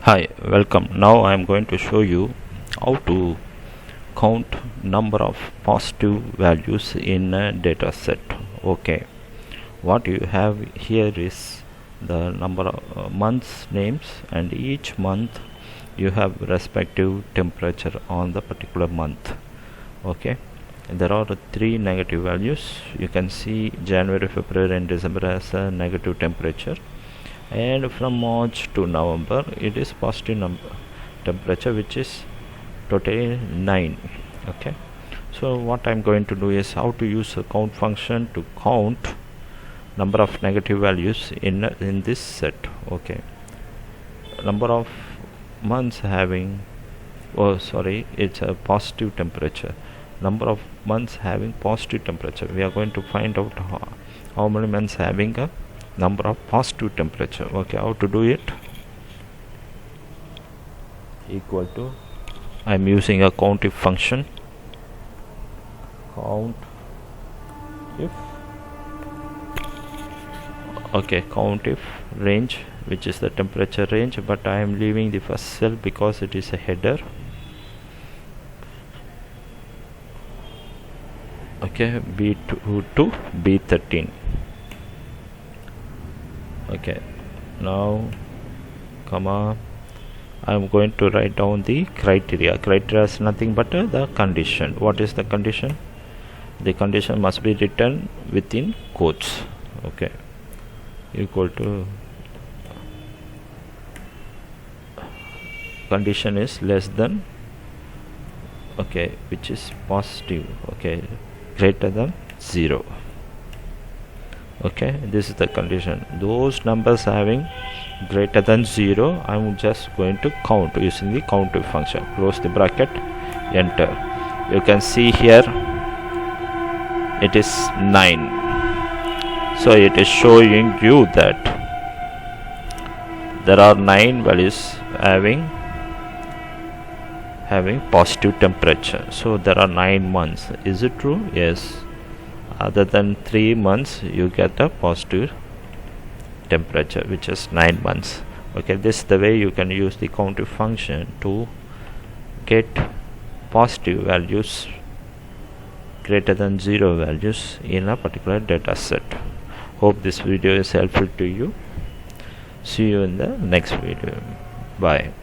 Hi, welcome. Now I am going to show you how to count number of positive values in a data set. Okay, what you have here is the number of months names, and each month you have respective temperature on the particular month. Okay, there are three negative values. You can see January, February and December as a negative temperature, and from March to November it is positive temperature, which is totally 9. Okay, so what I'm going to do is how to use a count function to count number of negative values in this set. Okay, number of months having it's a positive temperature. Number of months having positive temperature, we are going to find out how many months having a number of positive temperature. Okay, how to do it? Equal to, I'm using a CountIf function. CountIf. Okay, CountIf range, which is the temperature range, but I am leaving the first cell because it is a header. Okay, B2 to B13. Okay, now comma, I'm going to write down the criteria. Criteria is nothing but the condition. What is the condition? The condition must be written within quotes. Okay, equal to, condition is less than, okay, which is positive, okay, greater than 0. Okay, this is the condition. Those numbers having greater than 0, I'm just going to count using the CountIf function. Close the bracket, enter. You can see here it is 9. So it is showing you that there are 9 values having positive temperature. So there are 9 months. Is it true? Yes. Other than 3 months you get a positive temperature, which is 9 months. Okay, this is the way you can use the CountIf function to get positive values, greater than 0 values in a particular data set. Hope this video is helpful to you. See you in the next video. Bye.